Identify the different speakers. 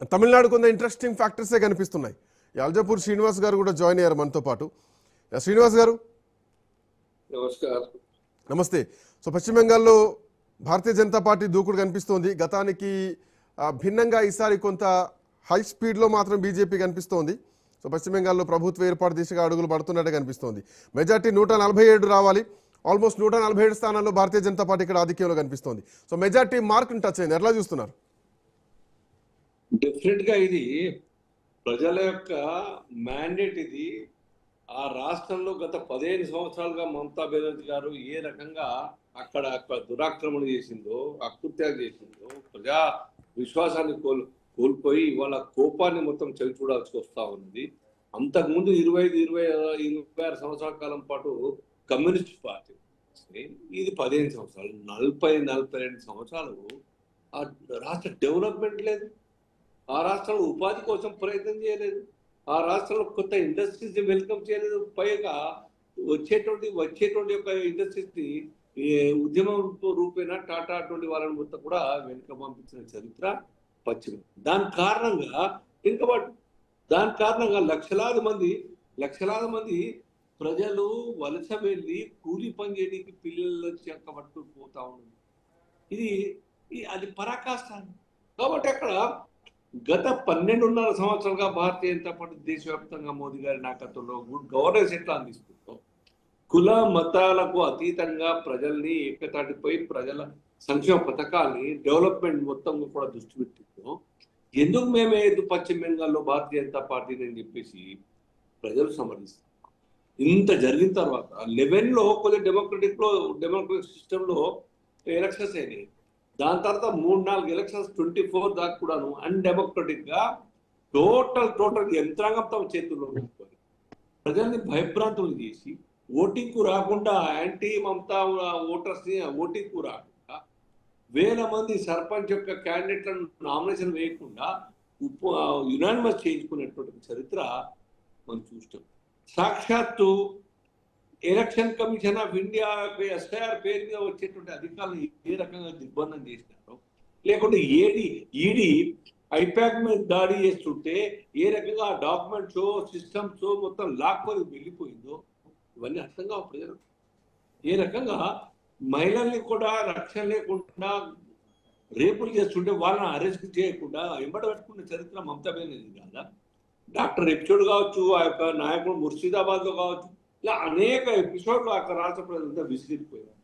Speaker 1: తమిళనాడు కొంత ఇంట్రెస్టింగ్ ఫ్యాక్టర్సే కనిపిస్తున్నాయి. అల్జపూర్ శ్రీనివాస్ గారు కూడా జాయిన్ అయ్యారు మనతో పాటు. శ్రీనివాస్ గారు
Speaker 2: నమస్కారం.
Speaker 1: నమస్తే. సో పశ్చిమ బెంగాల్లో భారతీయ జనతా పార్టీ దూకుడు కనిపిస్తోంది. గతానికి భిన్నంగా ఈసారి కొంత హై స్పీడ్లో మాత్రం బీజేపీ కనిపిస్తోంది. సో పశ్చిమ బెంగాల్లో ప్రభుత్వ ఏర్పాటు దిశగా అడుగులు పడుతున్నట్టు కనిపిస్తోంది. మెజార్టీ 147 రావాలి. ఆల్మోస్ట్ 147 స్థానాల్లో భారతీయ జనతా పార్టీ ఇక్కడ ఆధిక్యంలో కనిపిస్తోంది. సో మెజార్టీ మార్క్ని టచ్ అయింది. ఎట్లా చూస్తున్నారు?
Speaker 2: డెఫినెట్ గా ఇది ప్రజల యొక్క మ్యాండేట్. ఇది ఆ రాష్ట్రంలో గత 15 సంవత్సరాలుగా మమతా బెనర్జీ గారు ఏ రకంగా అక్కడ దురాక్రమణ చేసిందో, అకృత్యాలు చేసిందో, ప్రజా విశ్వాసాన్ని కోల్పోయి ఇవాళ కోపాన్ని మొత్తం చవి చూడాల్సి వస్తా ఉంది. అంతకుముందు 25-26 సంవత్సరాల కాలం పాటు కమ్యూనిస్ట్ పార్టీ, ఇది 15 సంవత్సరాలు, 40-42 సంవత్సరాలు ఆ రాష్ట్ర డెవలప్మెంట్ లేదు. ఆ రాష్ట్రంలో ఉపాధి కోసం ప్రయత్నం చేయలేదు. ఆ రాష్ట్రంలో కొత్త ఇండస్ట్రీస్ వెల్కమ్ చేయలేదు. పైగా వచ్చేటువంటి యొక్క ఇండస్ట్రీస్ ని ఉద్యమం రూపేణా టాటా అటువంటి వాళ్ళని మొత్తం కూడా వెనుక పంపించిన చరిత్ర పశ్చిమ. దాని కారణంగా లక్షలాది మంది ప్రజలు వలస వెళ్ళి కూలి పని చేయడానికి పిల్లలు చెక్క పట్టుకుని పోతా ఉన్నది. అది పరాకాష్టాన్ని. కాబట్టి అక్కడ గత 12.5 సంవత్సరాలుగా భారతీయ జనతా పార్టీ దేశవ్యాప్తంగా మోదీ గారి నాయకత్వంలో గుడ్ గవర్నెన్స్ ఎట్లా అందిస్తుందో, కుల మతాలకు అతీతంగా ప్రజల్ని ఏకతాటిపై ప్రజల సంక్షేమ పథకాల్ని డెవలప్మెంట్ మొత్తం కూడా దృష్టి పెట్టిందో, ఎందుకు మేమే పశ్చిమ బెంగాల్లో భారతీయ జనతా పార్టీని అని చెప్పేసి ప్రజలు సమర్థిస్తారు. ఇంత జరిగిన తర్వాత 11లో కొద్దిగా డెమోక్రటిక్ సిస్టంలో ఎలక్షన్స్ అయినాయి. దాని తర్వాత 3-4 ఎలక్షన్స్ 24 దాకా కూడాను అన్డెమోక్రటిక్ గా టోటల్ యంత్రాంగం తమ చేతుల్లో పెట్టుకొని ప్రజల్ని భయభ్రాంతులు చేసి ఓటింగ్ కు రాకుండా యాంటీ మమతా ఓటర్స్ ని ఓటింగ్ కు రాకుండా వేల మంది సర్పంచ్ యొక్క క్యాండిడేట్లను నామినేషన్ వేయకుండా యునానిమస్ చేయించుకునేటువంటి చరిత్ర మనం చూస్తాం. సాక్షాత్తు election commission of India SIR పేరు మీద వచ్చేటువంటి అధికారులు ఏ రకంగా దిగ్బంధం చేసినారో, లేకుంటే ఈడీ ఐపాక్ మీద దాడి చేస్తుంటే ఏ రకంగా డాక్యుమెంట్స్ సిస్టమ్స్ మొత్తం లాక్కొని వెళ్ళిపోయిందో ఇవన్నీ అర్థం కావు ప్రజలు. ఏ రకంగా మహిళల్ని కూడా రక్షణ లేకుండా రేపులు చేస్తుంటే వాళ్ళని అరెస్ట్ చేయకుండా వెంబడ పెట్టుకున్న చరిత్ర మమతా బెనర్జీ కాదా? డాక్టర్ ఎపిసోడ్ కావచ్చు, ఆ యొక్క నాయకుడు ముర్షిదాబాద్ లో కావచ్చు, ఇలా అనేక ఎపిసోడ్లు అక్కడ రాష్ట్ర ప్రజలంతా విసిగిపోయారు.